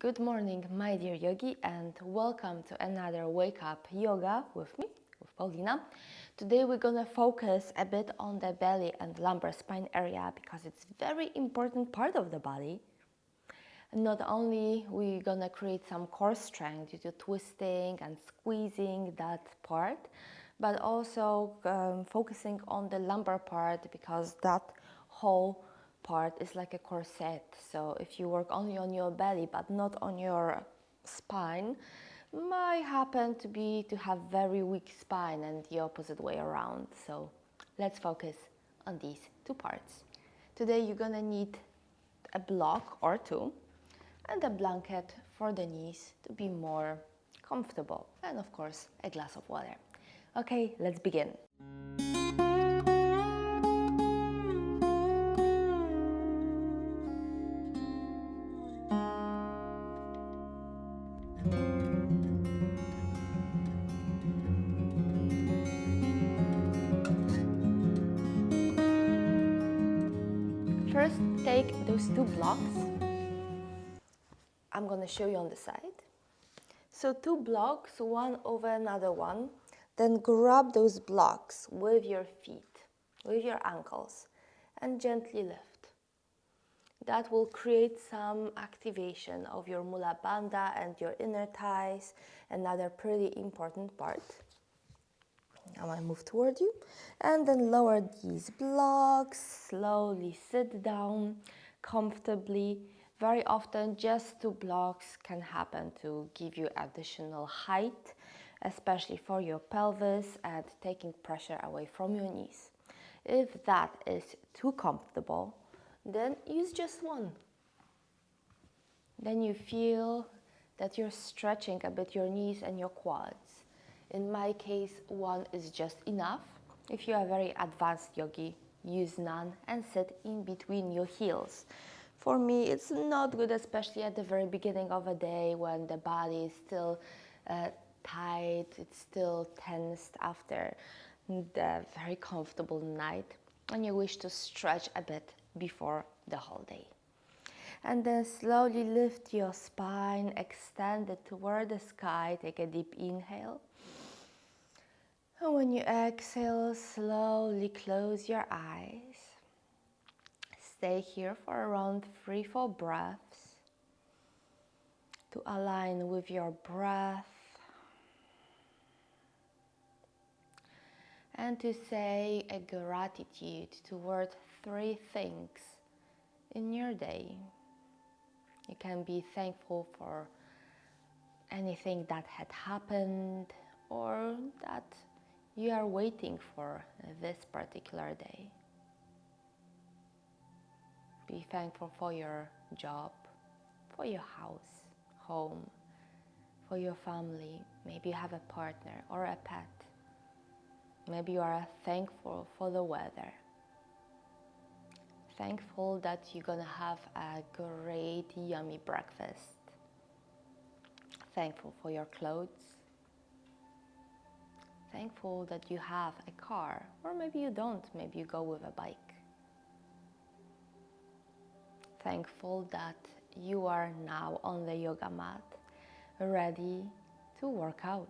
Good morning, my dear yogi, and welcome to another Wake Up Yoga with me, with Paulina. Today we're gonna focus a bit on the belly and lumbar spine area because it's very important part of the body. And not only we're gonna create some core strength due to twisting and squeezing that part, but also focusing on the lumbar part because that whole part is like a corset. So if you work only on your belly but not on your spine, might happen to have very weak spine and the opposite way around. So let's focus on these two parts. Today you're gonna need a block or two and a blanket for the knees to be more comfortable, and of course a glass of water. Okay, let's begin. First, take those two blocks. I'm going to show you on the side. So two blocks, one over another one. Then grab those blocks with your feet, with your ankles, and gently lift. That will create some activation of your mula bandha and your inner thighs, another pretty important part. Now I move toward you, and then lower these blocks, slowly sit down comfortably. Very often just two blocks can happen to give you additional height, especially for your pelvis and taking pressure away from your knees. If that is too comfortable, then use just one. Then you feel that you're stretching a bit your knees and your quads. In my case, one is just enough. If you are a very advanced yogi, use none and sit in between your heels. For me, it's not good, especially at the very beginning of a day when the body is still tight, it's still tensed after the very comfortable night, and you wish to stretch a bit before the whole day. And then slowly lift your spine, extend it toward the sky, take a deep inhale. And when you exhale, slowly close your eyes. Stay here for around 3-4 breaths to align with your breath and to say a gratitude toward 3 things in your day. You can be thankful for anything that had happened or that you are waiting for this particular day. Be thankful for your job, for your house, home, for your family. Maybe you have a partner or a pet. Maybe you are thankful for the weather. Thankful that you're gonna have a great, yummy breakfast. Thankful for your clothes. Thankful that you have a car, or maybe you don't, maybe you go with a bike. Thankful that you are now on the yoga mat, ready to work out.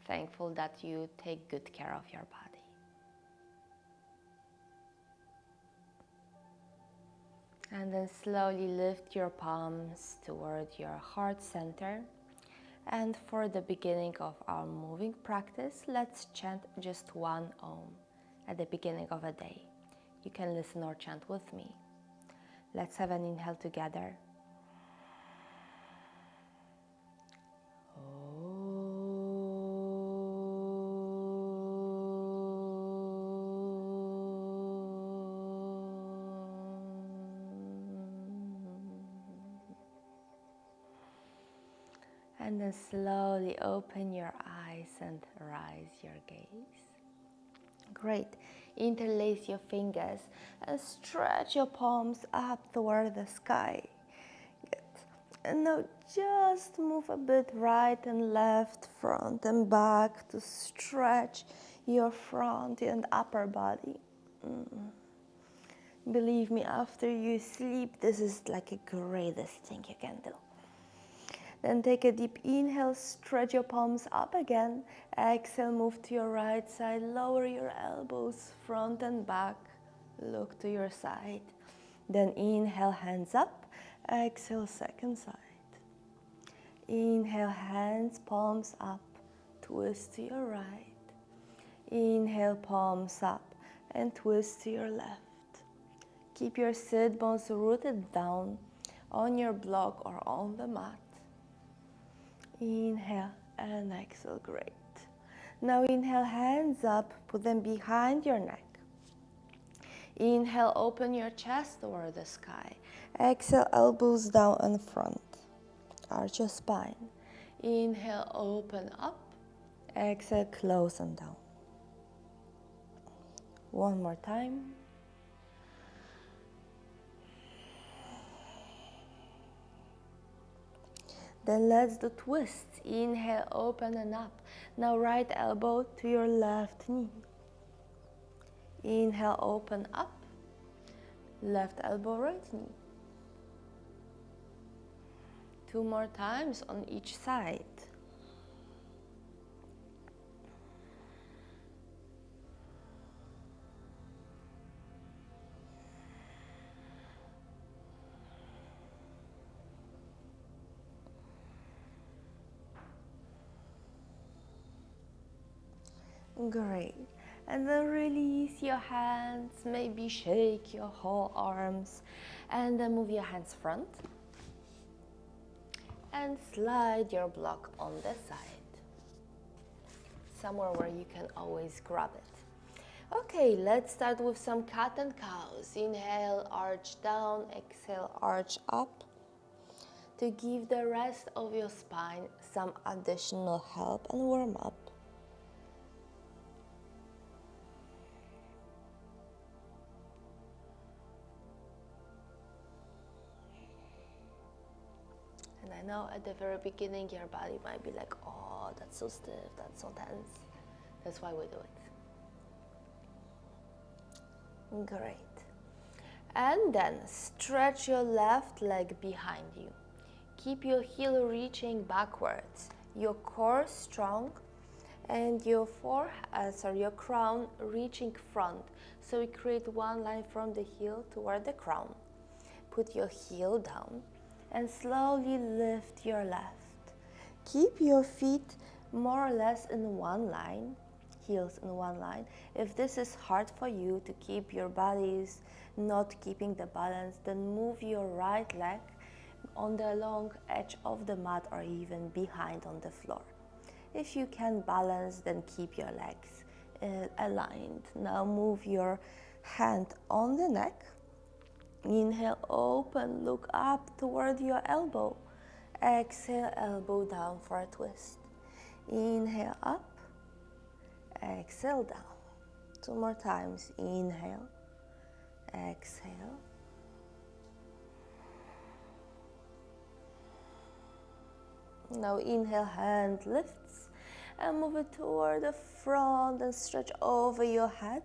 Thankful that you take good care of your body. And then slowly lift your palms toward your heart center. And for the beginning of our moving practice, let's chant just one Om at the beginning of a day. You can listen or chant with me. Let's have an inhale together. And then slowly open your eyes and raise your gaze. Great. Interlace your fingers and stretch your palms up toward the sky. Good. And now just move a bit right and left, front and back to stretch your front and upper body. Believe me, after you sleep, this is like the greatest thing you can do. Then take a deep inhale, stretch your palms up again. Exhale, move to your right side, lower your elbows, front and back. Look to your side. Then inhale, hands up. Exhale, second side. Inhale, hands, palms up. Twist to your right. Inhale, palms up and twist to your left. Keep your sit bones rooted down on your block or on the mat. Inhale and exhale, great. Now inhale, hands up, put them behind your neck. Inhale, open your chest toward the sky. Exhale, elbows down and front. Arch your spine. Inhale, open up. Exhale, close and down. One more time. Then let's do twists. Inhale, open and up. Now right elbow to your left knee. Inhale, open up. Left elbow, right knee. 2 more times on each side. Great. And then release your hands, maybe shake your whole arms, and then move your hands front. And slide your block on the side, somewhere where you can always grab it. Okay, let's start with some cat and cows. Inhale, arch down, exhale, arch up, to give the rest of your spine some additional help and warm up. I know at the very beginning your body might be like, oh, that's so stiff, that's so tense. That's why we do it. Great. And then stretch your left leg behind you. Keep your heel reaching backwards, your core strong, and your your crown reaching front. So we create one line from the heel toward the crown. Put your heel down and slowly lift your left. Keep your feet more or less in one line, heels in one line. If this is hard for you to keep your bodies not keeping the balance, then move your right leg on the long edge of the mat or even behind on the floor. If you can balance, then keep your legs aligned. Now move your hand on the neck. Inhale, open, look up toward your elbow. Exhale, elbow down for a twist. Inhale, up. Exhale, down. 2 more times. Inhale, exhale. Now inhale, hand lifts and move it toward the front and stretch over your head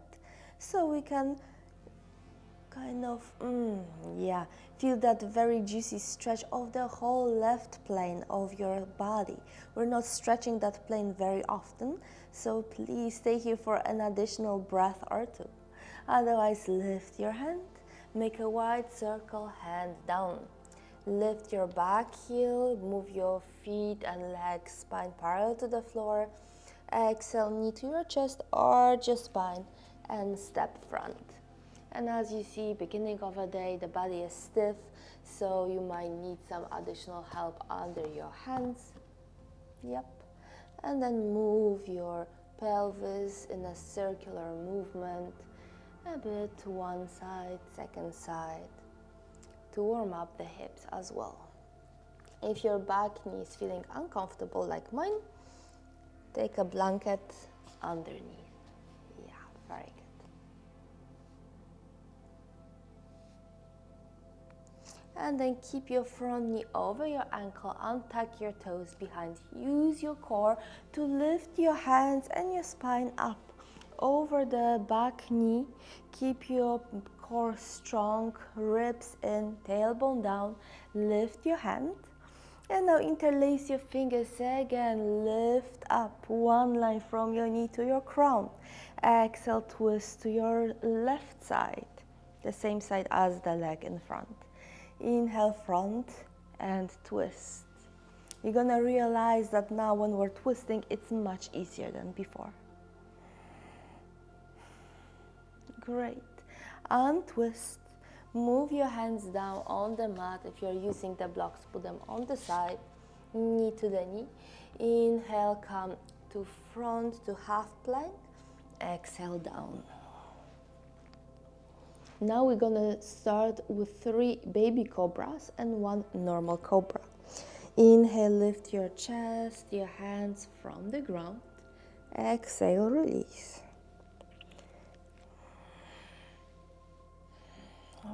so we can kind of, feel that very juicy stretch of the whole left plane of your body. We're not stretching that plane very often, so please stay here for an additional breath or 2. Otherwise, lift your hand, make a wide circle, hand down. Lift your back heel, move your feet and legs, spine parallel to the floor. Exhale, knee to your chest, arch your spine, and step front. And as you see, beginning of a day, the body is stiff, so you might need some additional help under your hands. Yep. And then move your pelvis in a circular movement, a bit to one side, second side, to warm up the hips as well. If your back knee is feeling uncomfortable like mine, take a blanket underneath. Yeah, very good. And then keep your front knee over your ankle, untuck your toes behind. Use your core to lift your hands and your spine up over the back knee. Keep your core strong, ribs in, tailbone down. Lift your hand. And now interlace your fingers again. Lift up one line from your knee to your crown. Exhale, twist to your left side, the same side as the leg in front. Inhale, front and twist. You're gonna realize that now when we're twisting, it's much easier than before. Great. Untwist. Move your hands down on the mat. If you're using the blocks, put them on the side, knee to the knee. Inhale, come to front to half plank. Exhale, down. Now we're gonna start with 3 baby cobras and 1 normal cobra. Inhale, lift your chest, your hands from the ground. Exhale, release.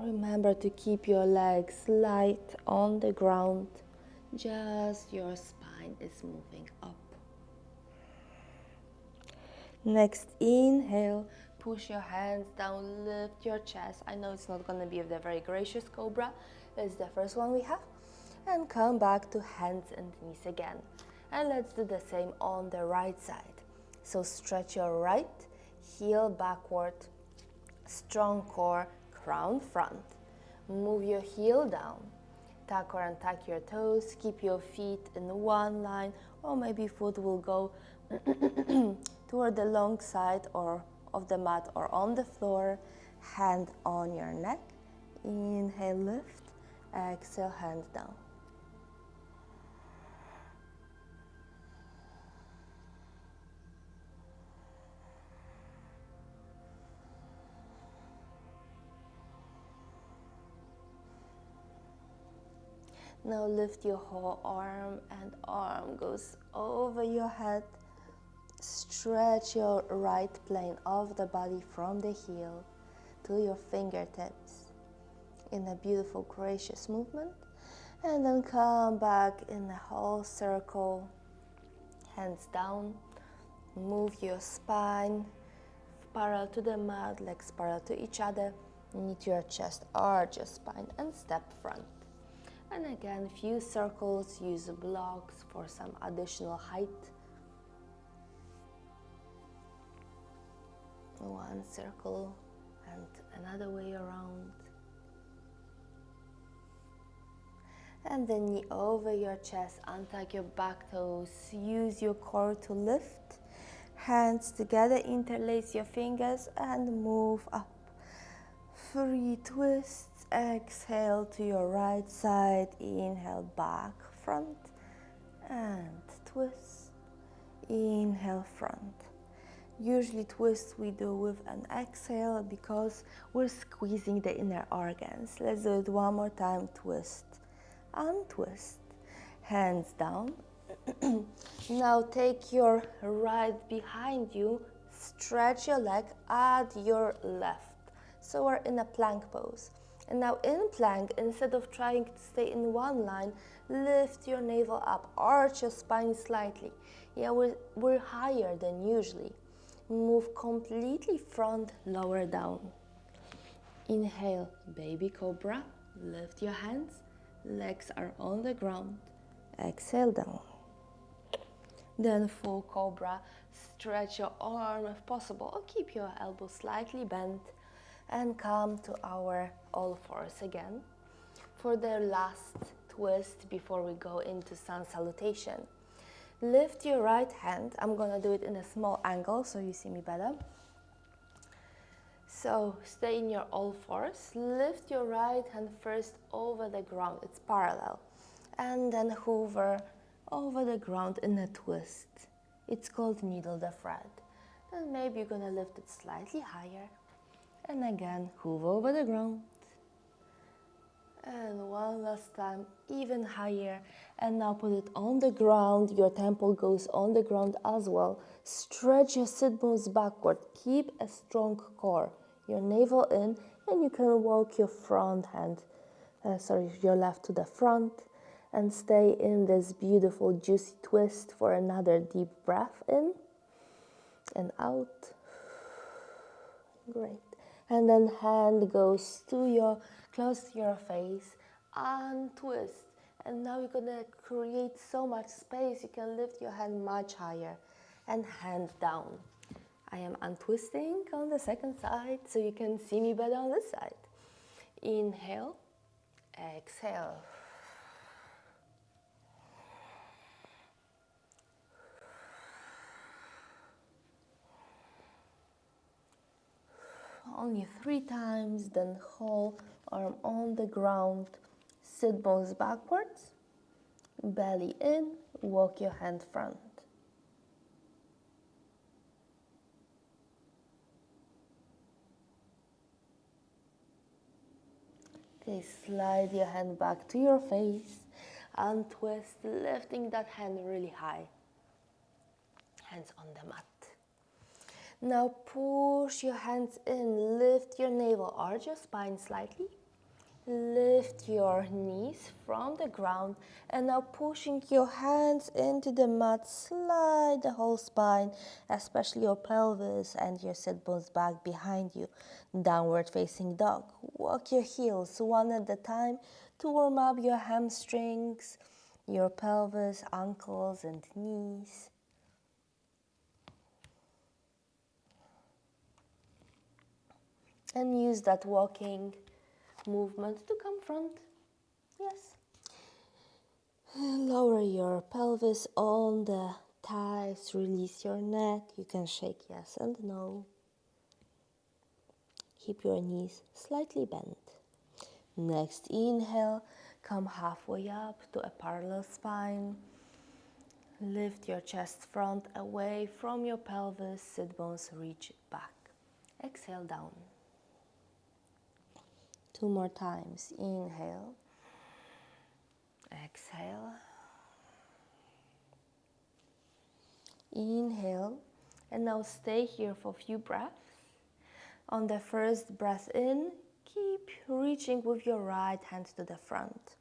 Remember to keep your legs light on the ground. Just your spine is moving up. Next, inhale, push your hands down, lift your chest. I know it's not going to be the very gracious cobra. It's the first one we have. And come back to hands and knees again. And let's do the same on the right side. So stretch your right, heel backward, strong core, crown front. Move your heel down. Tuck or untuck your toes. Keep your feet in one line, or maybe foot will go toward the long side or of the mat or on the floor. Hand on your neck. Inhale, lift. Exhale, hand down. Now lift your whole arm, and arm goes over your head. Stretch your right plane of the body from the heel to your fingertips in a beautiful, gracious movement. And then come back in a whole circle, hands down. Move your spine parallel to the mat, legs parallel to each other. Knee to your chest, arch your spine, and step front. And again, few circles, use blocks for some additional height. One circle and another way around. And then knee over your chest, untuck your back toes, use your core to lift. Hands together, interlace your fingers and move up. 3 twists. Exhale to your right side, inhale back, front, and twist, inhale front. Usually twists we do with an exhale because we're squeezing the inner organs. Let's do it one more time, twist, untwist, hands down. Now take your right behind you, stretch your leg, add your left. So we're in a plank pose. And now in plank, instead of trying to stay in one line, lift your navel up, arch your spine slightly. Yeah, we're higher than usually. Move completely front, lower down. Inhale, baby cobra, lift your hands, legs are on the ground. Exhale, down. Then full cobra, stretch your arm if possible, or keep your elbow slightly bent. And come to our all fours again for the last twist before we go into sun salutation. Lift your right hand. I'm gonna do it in a small angle so you see me better. So stay in your all fours. Lift your right hand first over the ground. It's parallel. And then hover over the ground in a twist. It's called needle the thread. Then maybe you're gonna lift it slightly higher. And again, hover over the ground. And one last time, even higher. And now put it on the ground. Your temple goes on the ground as well. Stretch your sit bones backward. Keep a strong core. Your navel in, and you can walk your your left to the front. And stay in this beautiful, juicy twist for another deep breath in and out. Great. And then hand goes to your, close to your face, untwist. And now you're gonna create so much space, you can lift your hand much higher and hand down. I am untwisting on the second side so you can see me better on this side. Inhale, exhale. Only 3 times, then whole arm on the ground, sit bones backwards, belly in, walk your hand front. Okay, slide your hand back to your face, untwist, lifting that hand really high. Hands on the mat. Now push your hands in, lift your navel, arch your spine slightly. Lift your knees from the ground and now pushing your hands into the mat, slide the whole spine, especially your pelvis and your sit bones back behind you. Downward facing dog. Walk your heels one at a time to warm up your hamstrings, your pelvis, ankles and knees. And use that walking movement to come front. Yes. Lower your pelvis on the thighs, release your neck. You can shake yes and no. Keep your knees slightly bent. Next inhale, come halfway up to a parallel spine. Lift your chest front away from your pelvis, sit bones reach back. Exhale down. 2 more times. Inhale. Exhale. Inhale. And now stay here for a few breaths. On the first breath in, keep reaching with your right hand to the front.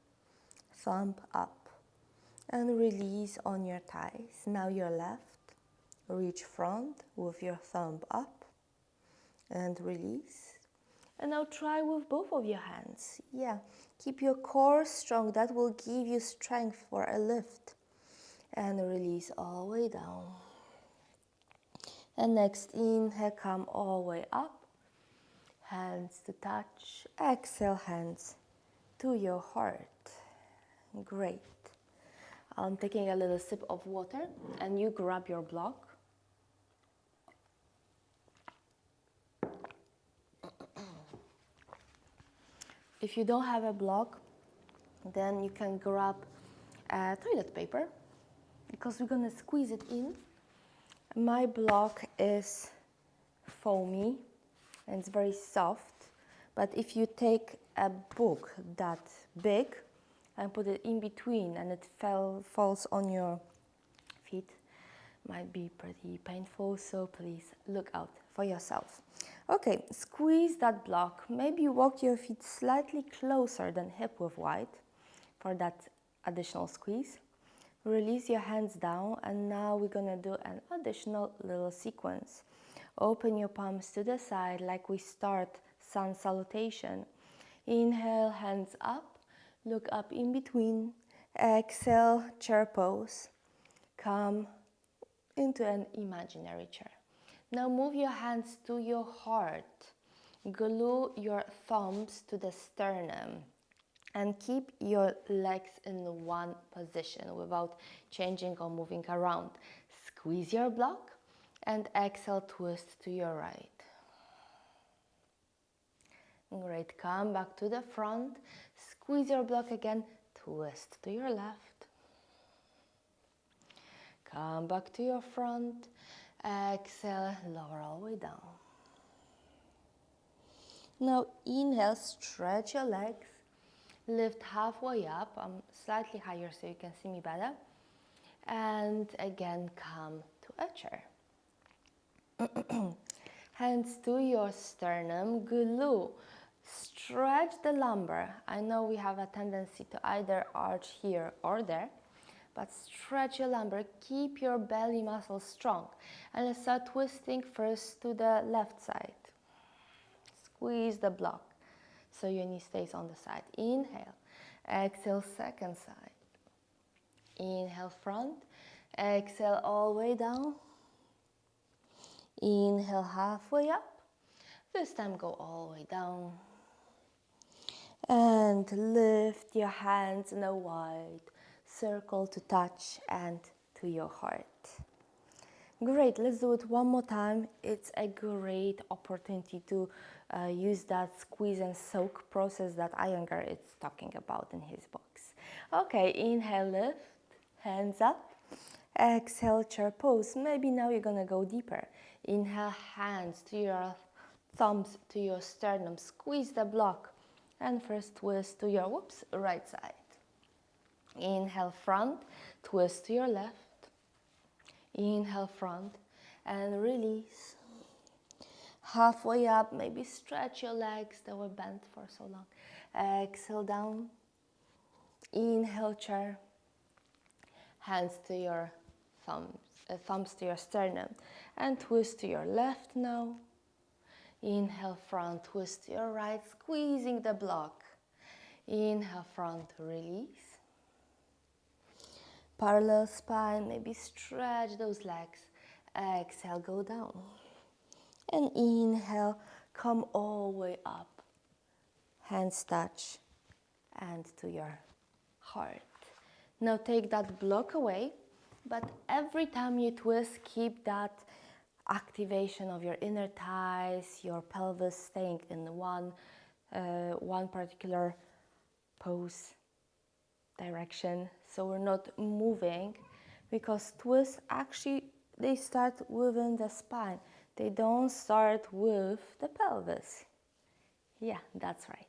Thumb up. And release on your thighs. Now your left. Reach front with your thumb up. And release. And now try with both of your hands. Yeah, keep your core strong. That will give you strength for a lift. And release all the way down. And next inhale, come all the way up. Hands to touch. Exhale, hands to your heart. Great. I'm taking a little sip of water and you grab your block. If you don't have a block, then you can grab toilet paper because we're going to squeeze it in. My block is foamy and it's very soft, but if you take a book that big and put it in between and it falls on your feet, might be pretty painful, so please look out for yourself. Okay, squeeze that block. Maybe walk your feet slightly closer than hip width wide for that additional squeeze. Release your hands down and now we're gonna do an additional little sequence. Open your palms to the side like we start sun salutation. Inhale, hands up, look up in between. Exhale, chair pose. Come into an imaginary chair. Now move your hands to your heart. Glue your thumbs to the sternum and keep your legs in one position without changing or moving around. Squeeze your block and exhale, twist to your right. Great, come back to the front. Squeeze your block again, twist to your left. Come back to your front. Exhale, lower all the way down. Now inhale, stretch your legs. Lift halfway up. I'm slightly higher so you can see me better. And again, come to a chair. Hands to your sternum. Glue. Stretch the lumbar. I know we have a tendency to either arch here or there, but stretch your lumbar, keep your belly muscles strong. And let's start twisting first to the left side. squeeze the block so your knee stays on the side. Inhale, exhale, second side. Inhale, front, exhale, all the way down. Inhale, halfway up. This time go all the way down. And lift your hands in a wide circle to touch and to your heart. Great, let's do it one more time. It's a great opportunity to use that squeeze and soak process that Iyengar is talking about in his books. Okay, inhale, lift, hands up. Exhale, chair pose. Maybe now you're gonna go deeper. Inhale, hands to your thumbs, to your sternum. Squeeze the block. And first twist to your, right side. Inhale, front, twist to your left. Inhale, front, and release. Halfway up, maybe stretch your legs that were bent for so long. Exhale, down. Inhale, chair. Hands to your thumbs to your sternum. And twist to your left now. Inhale, front, twist to your right, squeezing the block. Inhale, front, release. Parallel spine, maybe stretch those legs. Exhale, go down. And inhale, come all the way up. Hands touch and to your heart. Now take that block away, but every time you twist, keep that activation of your inner thighs, your pelvis staying in one particular pose direction, so we're not moving, because twists actually they start within the spine, they don't start with the pelvis. Yeah, that's right.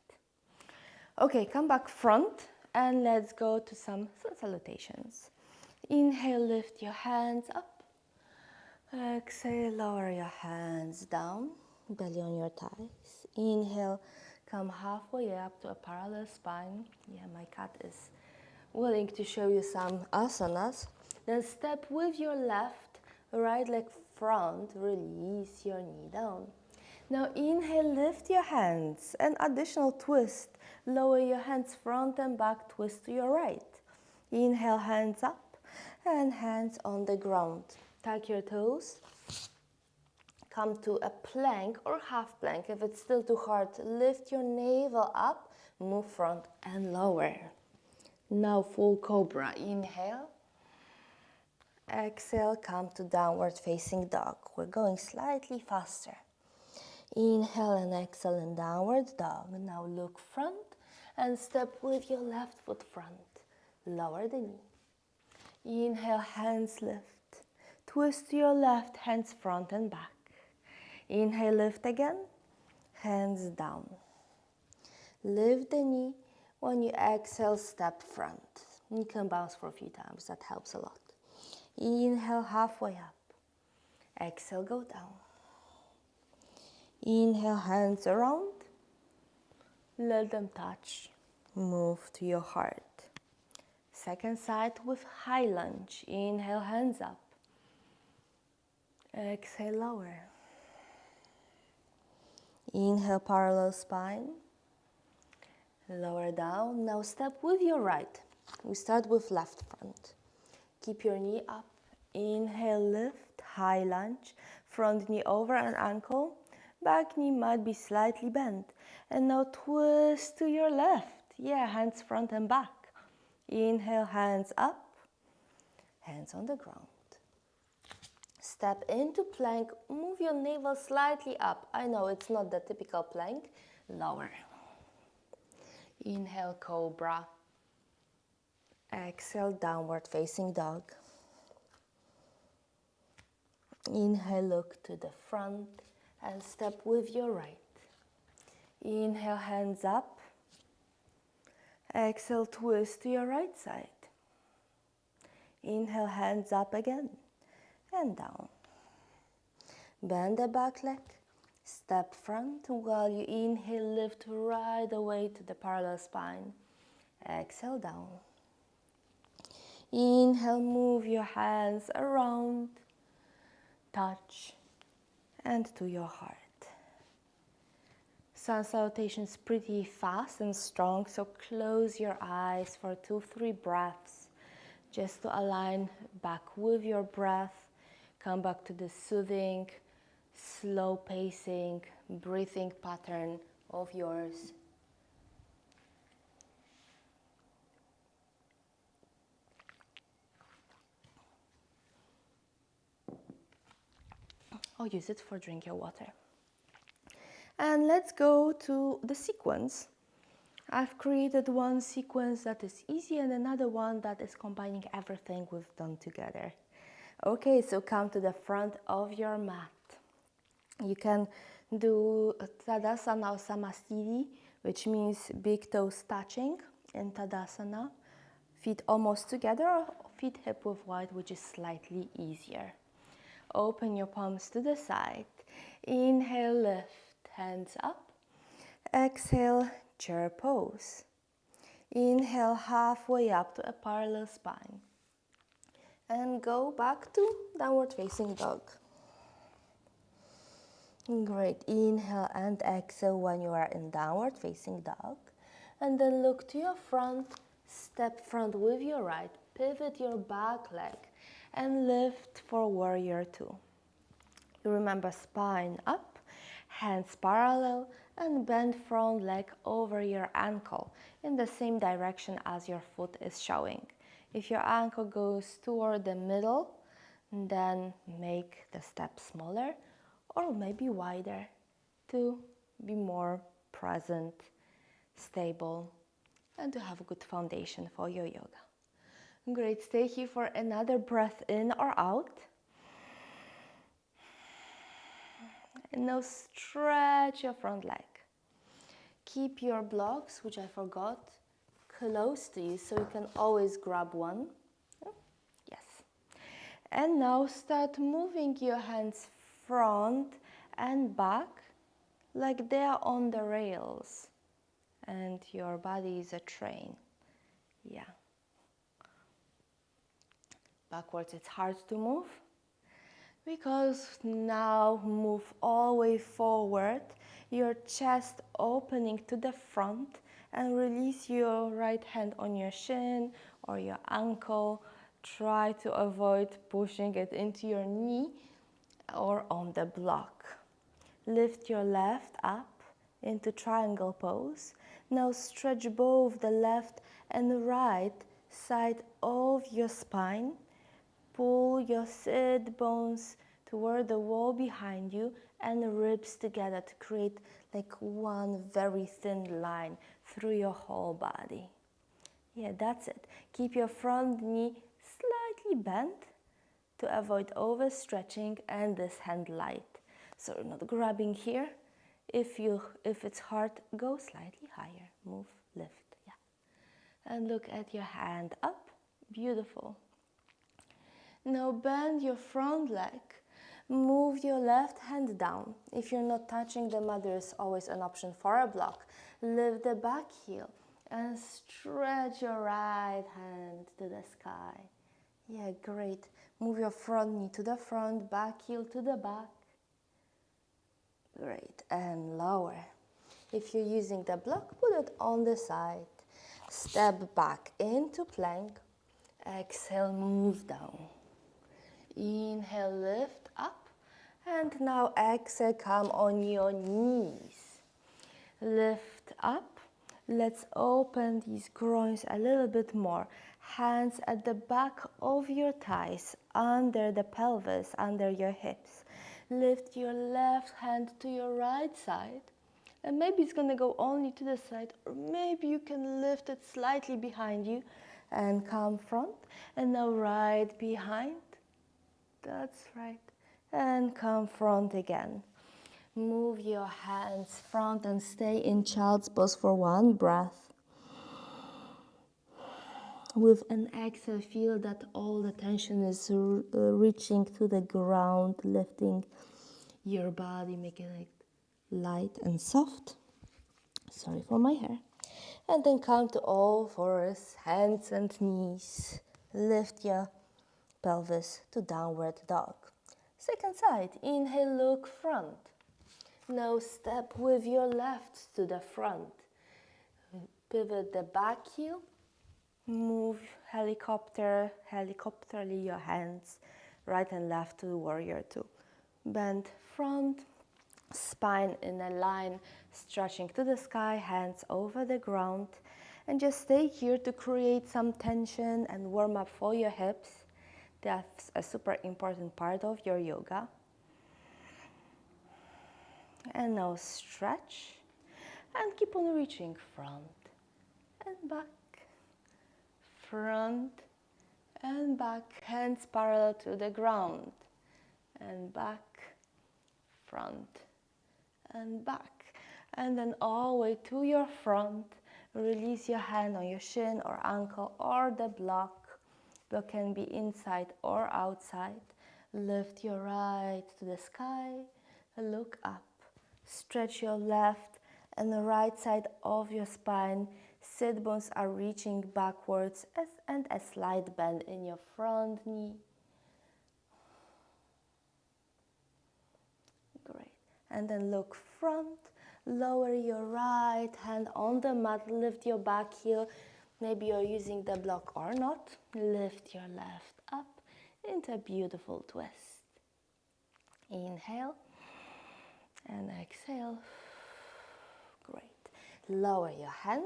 Okay, come back front and let's go to some sun salutations. Inhale, lift your hands up. Exhale, lower your hands down, belly on your thighs. Inhale, come halfway up to a parallel spine. Yeah, my cat is willing to show you some asanas. Then step with your left, right leg front, release your knee down. Now inhale, lift your hands, an additional twist. Lower your hands front and back, twist to your right. Inhale, hands up and hands on the ground. Tuck your toes. Come to a plank or half plank. If it's still too hard, lift your navel up, move front and lower. Now full cobra. Inhale. Exhale, come to downward facing dog. We're going slightly faster. Inhale and exhale in downward dog. Now look front and step with your left foot front. Lower the knee. Inhale, hands lift. Twist to your left, hands front and back. Inhale, lift again, hands down. Lift the knee. When you exhale, step front. You can bounce for a few times, that helps a lot. Inhale, halfway up. Exhale, go down. Inhale, hands around. Let them touch. Move to your heart. Second side with high lunge. Inhale, hands up. Exhale, lower. Inhale, parallel spine. Lower down. Now step with your right. We start with left front. Keep your knee up. Inhale, lift, high lunge. Front knee over an ankle. Back knee might be slightly bent. And now twist to your left. Yeah, hands front and back. Inhale, hands up. Hands on the ground. Step into plank. Move your navel slightly up. I know it's not the typical plank. Lower. Inhale, cobra. Exhale, downward facing dog. Inhale, look to the front and step with your right. Inhale, hands up. Exhale, twist to your right side. Inhale, hands up again and down. Bend the back leg. Step front while you inhale, lift right away to the parallel spine. Exhale, down. Inhale, move your hands around, touch, and to your heart. Sun salutation is pretty fast and strong, so close your eyes for 2-3 breaths just to align back with your breath. Come back to the soothing, slow pacing, breathing pattern of yours. Or use it for drink your water. And let's go to the sequence. I've created one sequence that is easy and another one that is combining everything we've done together. Okay, so come to the front of your mat. You can do Tadasana or Samastiti, which means big toes touching in Tadasana. Feet almost together, or feet hip width wide, which is slightly easier. Open your palms to the side. Inhale, lift, hands up. Exhale, chair pose. Inhale, halfway up to a parallel spine. And go back to downward facing dog. Great. Inhale and exhale when you are in downward facing dog. And then look to your front, step front with your right, pivot your back leg, and lift for warrior two. You remember spine up, hands parallel, and bend front leg over your ankle in the same direction as your foot is showing. If your ankle goes toward the middle, then make the step smaller or maybe wider to be more present, stable, and to have a good foundation for your yoga. Great, stay here for another breath in or out. And now stretch your front leg. Keep your blocks, which I forgot, close to you so you can always grab one. Yes. And now start moving your hands front and back like they are on the rails and your body is a train. Yeah. Backwards it's hard to move because now move all the way forward, your chest opening to the front, and release your right hand on your shin or your ankle. Try to avoid pushing it into your knee or on the block. Lift your left up into triangle pose. Now stretch both the left and right side of your spine. Pull your sit bones toward the wall behind you and ribs together to create like one very thin line through your whole body. Yeah, that's it. Keep your front knee slightly bent to avoid overstretching and this hand light. So you're not grabbing here. If it's hard, go slightly higher. Move, lift, yeah. And look at your hand up. Beautiful. Now bend your front leg. Move your left hand down. If you're not touching the mat, there is always an option for a block. Lift the back heel and stretch your right hand to the sky. Yeah, great. Move your front knee to the front, back heel to the back. Great, and lower. If you're using the block, put it on the side. Step back into plank. Exhale, move down. Inhale, lift up. And now exhale, come on your knees. Lift up. Let's open these groins a little bit more. Hands at the back of your thighs, under the pelvis, under your hips. Lift your left hand to your right side. And maybe it's going to go only to the side, or maybe you can lift it slightly behind you and come front. And now right behind. That's right. And come front again. Move your hands front and stay in child's pose for one breath. With an exhale, feel that all the tension is reaching to the ground, lifting your body, making it light and soft. Sorry for my hair. And then come to all fours, hands and knees. Lift your pelvis to downward dog. Second side, inhale, look front. Now step with your left to the front. Pivot the back heel. Move helicopterally your hands right and left to warrior two. Bend front, spine in a line, stretching to the sky, hands over the ground. And just stay here to create some tension and warm up for your hips. That's a super important part of your yoga. And now stretch and keep on reaching front and back, front and back, hands parallel to the ground, and back, front and back. And then all the way to your front, release your hand on your shin or ankle or the block. Block can be inside or outside. Lift your right to the sky, look up. Stretch your left and the right side of your spine. Sit bones are reaching backwards and a slight bend in your front knee. Great. And then look front. Lower your right hand on the mat. Lift your back heel. Maybe you're using the block or not. Lift your left up into a beautiful twist. Inhale and exhale. Great. Lower your hand.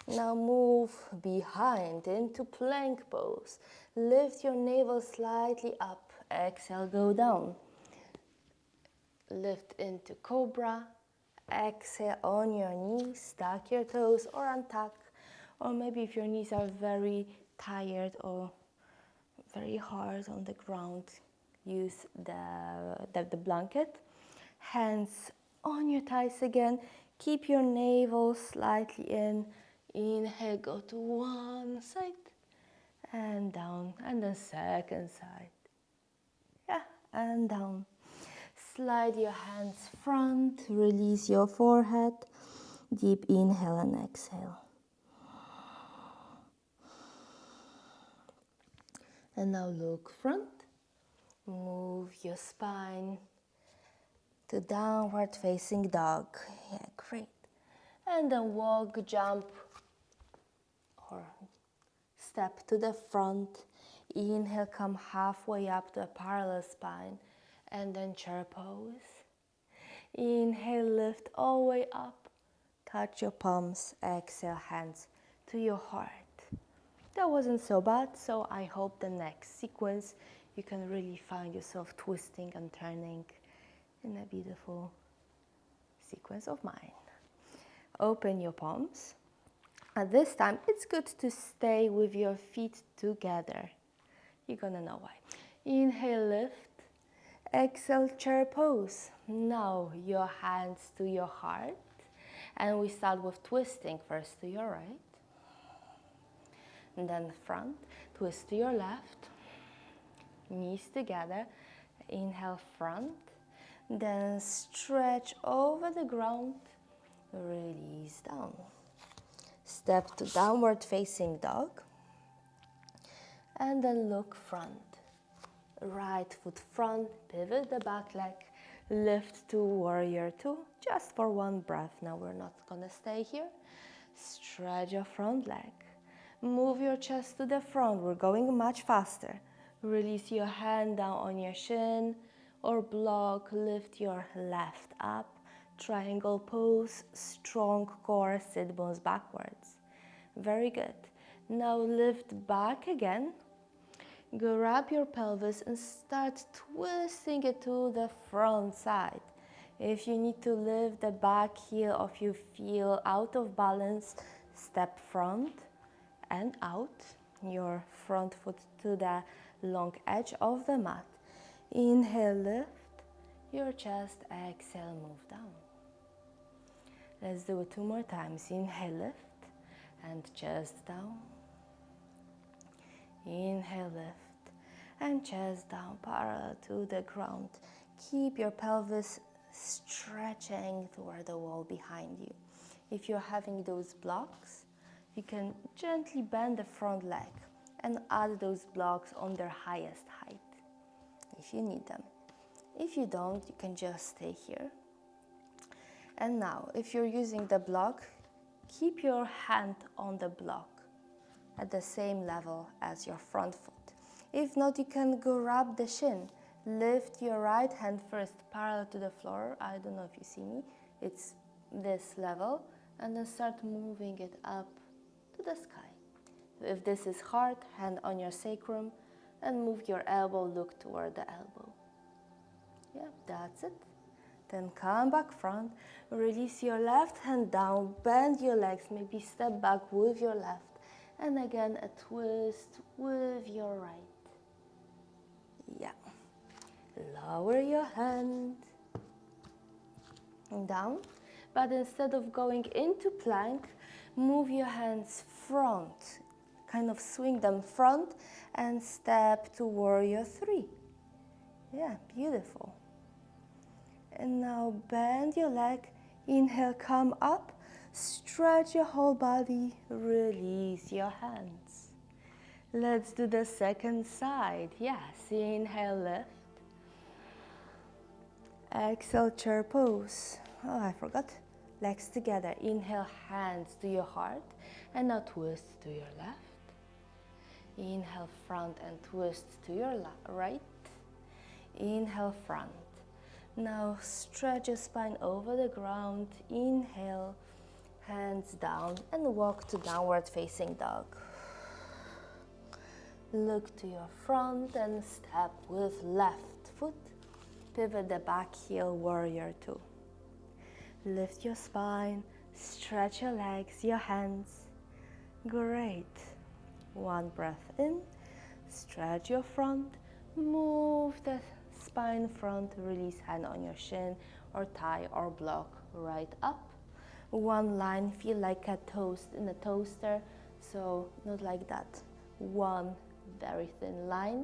Now move behind into plank pose. Lift your navel slightly up. Exhale, go down. Lift into cobra. Exhale on your knees. Stack your toes or untuck. Or maybe if your knees are very tired or very hard on the ground, use the blanket. Hands on your thighs again. Keep your navel slightly in. Inhale, go to one side and down, and then second side. Yeah, and down. Slide your hands front, release your forehead. Deep inhale and exhale. And now look front. Move your spine to downward facing dog. Yeah, great. And then walk, jump, or step to the front. Inhale, come halfway up to a parallel spine, and then chair pose. Inhale, lift all the way up. Touch your palms. Exhale, hands to your heart. That wasn't so bad, so I hope the next sequence you can really find yourself twisting and turning in a beautiful sequence of mine. Open your palms. At this time, it's good to stay with your feet together. You're gonna know why. Inhale, lift. Exhale, chair pose. Now your hands to your heart. And we start with twisting first to your right. And then front, twist to your left. Knees together. Inhale, front. Then stretch over the ground. Release down. Step to downward facing dog. And then look front. Right foot front, pivot the back leg. Lift to warrior two, just for one breath. Now we're not gonna stay here. Stretch your front leg. Move your chest to the front. We're going much faster. Release your hand down on your shin or block. Lift your left up. Triangle pose, strong core, sit bones backwards. Very good. Now lift back again. Grab your pelvis and start twisting it to the front side. If you need to lift the back heel or if you feel out of balance, step front and out. Your front foot to the long edge of the mat. Inhale, lift your chest. Exhale, move down. Let's do it 2 more times. Inhale, lift and chest down. Inhale, lift and chest down, parallel to the ground. Keep your pelvis stretching toward the wall behind you. If you're having those blocks, you can gently bend the front leg and add those blocks on their highest height if you need them. If you don't, you can just stay here. And now, if you're using the block, keep your hand on the block at the same level as your front foot. If not, you can grab the shin. Lift your right hand first parallel to the floor. I don't know if you see me. It's this level. And then start moving it up to the sky. If this is hard, hand on your sacrum and move your elbow, look toward the elbow. Yeah, that's it. Then come back front, release your left hand down, bend your legs, maybe step back with your left. And again, a twist with your right. Yeah. Lower your hand down, but instead of going into plank, move your hands front, kind of swing them front and step to warrior three. Yeah, beautiful. And now bend your leg, inhale, come up, stretch your whole body, release your hands. Let's do the second side. Yes, inhale, lift. Exhale, chair pose. Oh, I forgot. Legs together. Inhale, hands to your heart. And now twist to your left. Inhale, front and twist to your right. Inhale, front. Now stretch your spine over the ground. Inhale, hands down and walk to downward facing dog. Look to your front and step with left foot. Pivot the back heel, warrior two. Lift your spine, stretch your legs, your hands. Great. One breath in, stretch your front, move the spine front, release hand on your shin or thigh or block right up. One line, feel like a toast in a toaster, so not like that. One very thin line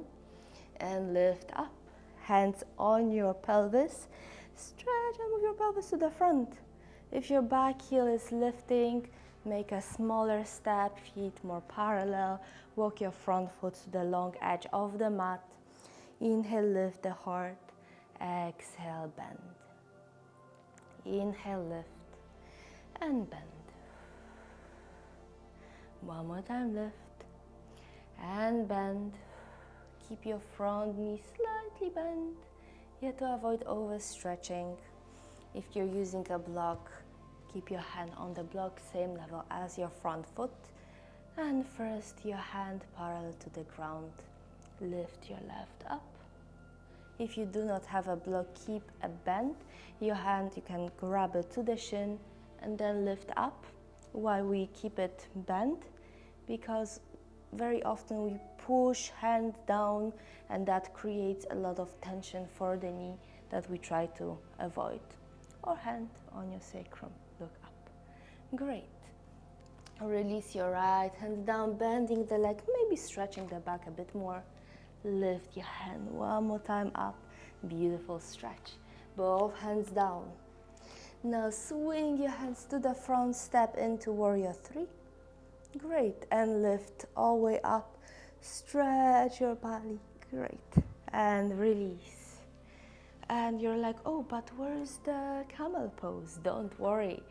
and lift up. Hands on your pelvis, stretch and move your pelvis to the front. If your back heel is lifting, make a smaller step, feet more parallel. Walk your front foot to the long edge of the mat. Inhale, lift the heart. Exhale, bend. Inhale, lift and bend. One more time, lift and bend. Keep your front knee slightly bent, yet to avoid overstretching. If you're using a block, keep your hand on the block, same level as your front foot. And first, your hand parallel to the ground. Lift your left up. If you do not have a block, keep a bend. Your hand, you can grab it to the shin and then lift up. Why we keep it bent? Because very often we push hand down and that creates a lot of tension for the knee that we try to avoid. Or hand on your sacrum, look up. Great. Release your right hand down, bending the leg, maybe stretching the back a bit more. Lift your hand one more time up. Beautiful stretch. Both hands down. Now swing your hands to the front, step into warrior three. Great, and lift all the way up. Stretch your body, great, and release. And you're like, oh, but where's the camel pose? Don't worry.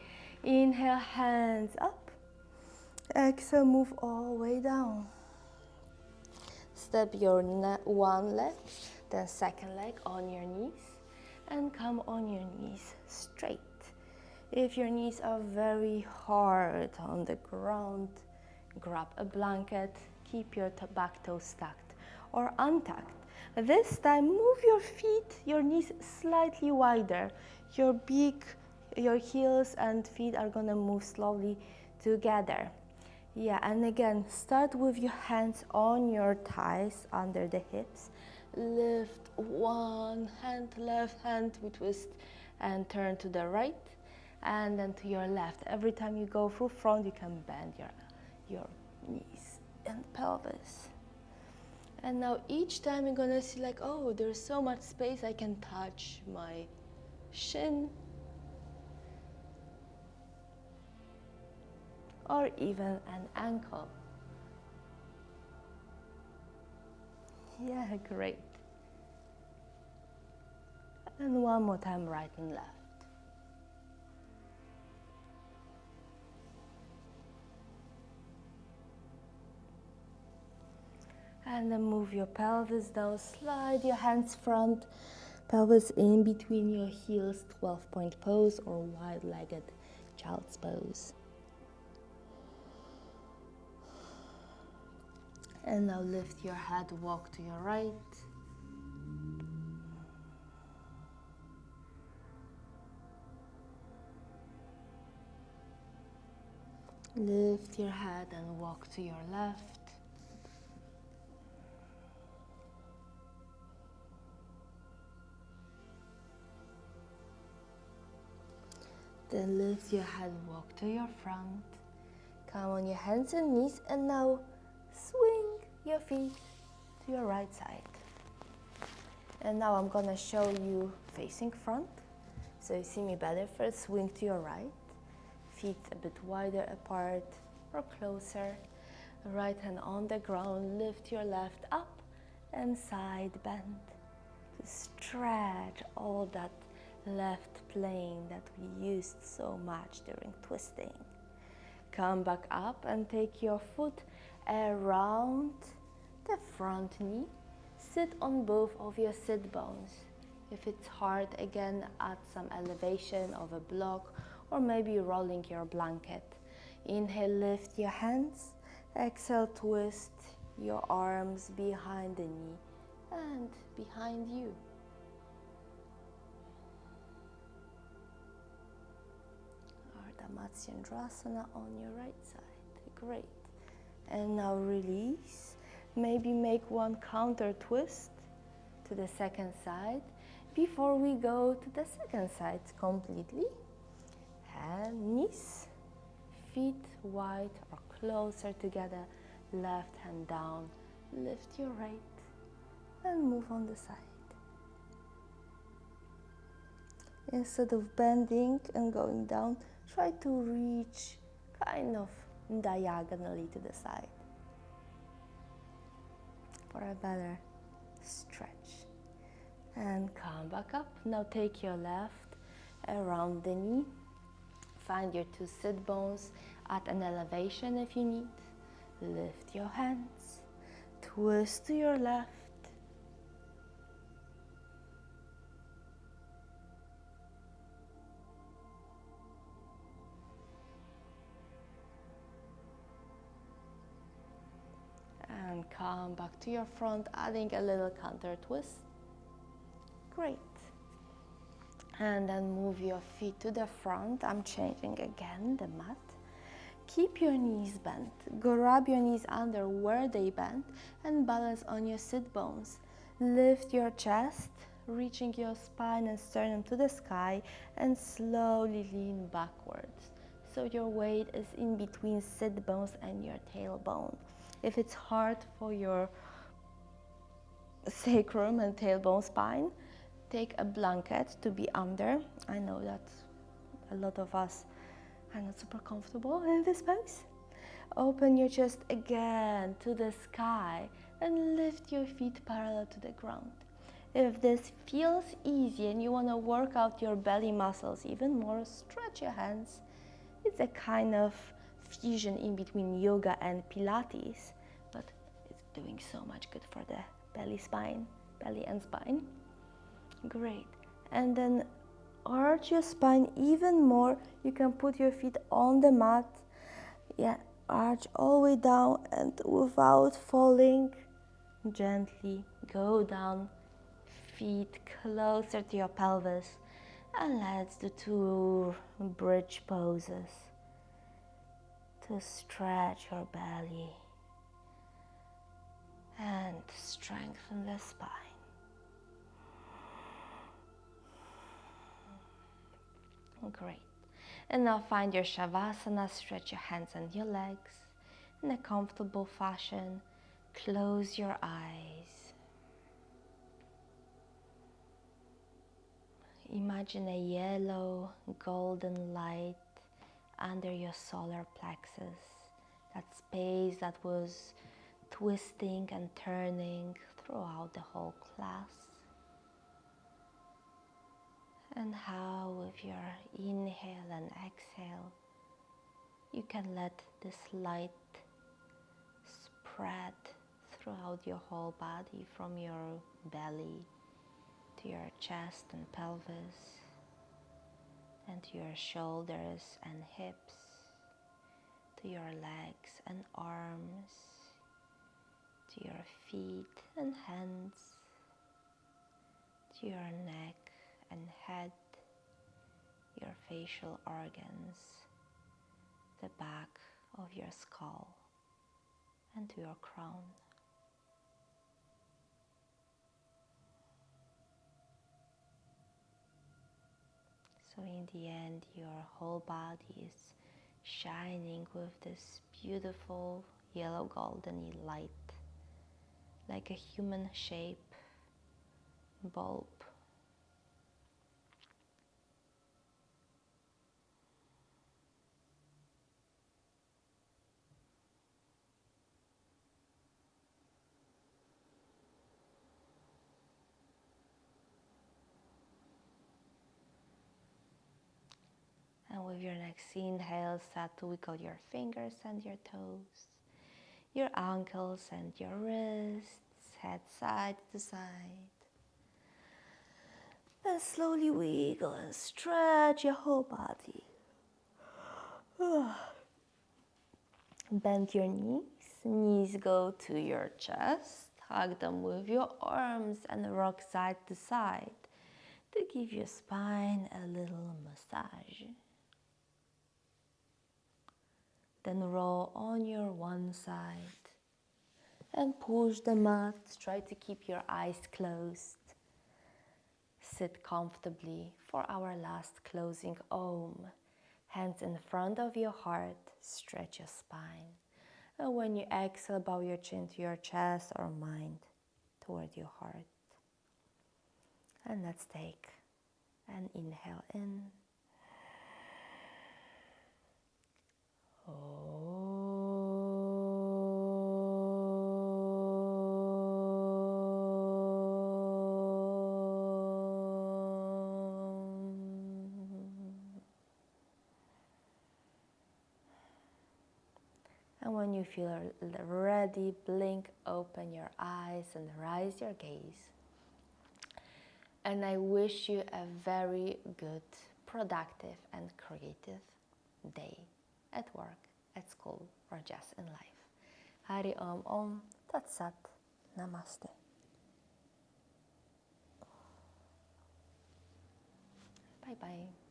Inhale, hands up. Exhale, move all the way down. Step your one leg, then second leg on your knees, and come on your knees straight. If your knees are very hard on the ground, grab a blanket, keep your back toes tucked or untucked. This time, move your feet, your knees slightly wider. Your heels and feet are gonna move slowly together. Yeah, and again, start with your hands on your thighs, under the hips. Lift one hand, left hand, we twist and turn to the right, and then to your left. Every time you go through front, you can bend your knees and pelvis. And now each time you're gonna see like, oh, there's so much space, I can touch my shin or even an ankle. Yeah, great. And one more time, right and left. And then move your pelvis down, slide your hands front, pelvis in between your heels, 12-point pose or wide-legged child's pose. And now lift your head, walk to your right. Lift your head and walk to your left. Then lift your head, walk to your front. Come on your hands and knees and now swing your feet to your right side. And now I'm gonna show you facing front. So you see me better. First, swing to your right. Feet a bit wider apart or closer. Right hand on the ground, lift your left up and side bend to stretch all that left plane that we used so much during twisting. Come back up and take your foot around the front knee. Sit on both of your sit bones. If it's hard, again, add some elevation of a block or maybe rolling your blanket. Inhale, lift your hands. Exhale, twist your arms behind the knee and behind you. Matsyendrasana on your right side. Great. And now release. Maybe make one counter twist to the second side before we go to the second side completely. Hand, knees, feet wide or closer together. Left hand down. Lift your right and move on the side. Instead of bending and going down, try to reach kind of diagonally to the side for a better stretch. And come back up. Now take your left around the knee. Find your two sit bones at an elevation if you need. Lift your hands. Twist to your left. And come back to your front, adding a little counter twist. Great. And then move your feet to the front. I'm changing again the mat. Keep your knees bent. Grab your knees under where they bend and balance on your sit bones. Lift your chest, reaching your spine and sternum to the sky, and slowly lean backwards. So your weight is in between sit bones and your tailbone. If it's hard for your sacrum and tailbone spine, take a blanket to be under. I know that a lot of us are not super comfortable in this pose. Open your chest again to the sky and lift your feet parallel to the ground. If this feels easy and you want to work out your belly muscles even more, stretch your hands. It's a kind of fusion in between yoga and Pilates, but it's doing so much good for the belly and spine. Great. And then arch your spine even more. You can put your feet on the mat. Yeah, arch all the way down and without falling, gently go down, feet closer to your pelvis. And let's do 2 bridge poses to stretch your belly and strengthen the spine. Great. And now find your Shavasana, stretch your hands and your legs in a comfortable fashion. Close your eyes. Imagine a yellow golden light under your solar plexus, that space that was twisting and turning throughout the whole class. And how with your inhale and exhale, you can let this light spread throughout out your whole body from your belly to your chest and pelvis, and to your shoulders and hips, to your legs and arms, to your feet and hands, to your neck and head, your facial organs, the back of your skull, and to your crown. So in the end, your whole body is shining with this beautiful yellow golden light, like a human shape bulb. And with your next inhale, start to wiggle your fingers and your toes, your ankles and your wrists, head side to side. And slowly wiggle and stretch your whole body. Bend your knees go to your chest, hug them with your arms and rock side to side to give your spine a little massage. Then roll on your one side and push the mat. Try to keep your eyes closed. Sit comfortably for our last closing Om. Hands in front of your heart, stretch your spine. And when you exhale, bow your chin to your chest or mind toward your heart. And let's take an inhale in. And when you feel ready, blink, open your eyes and raise your gaze. And I wish you a very good, productive and creative day at work, at school, or just in life. Hari Om Om Tat Sat. Namaste. Bye bye.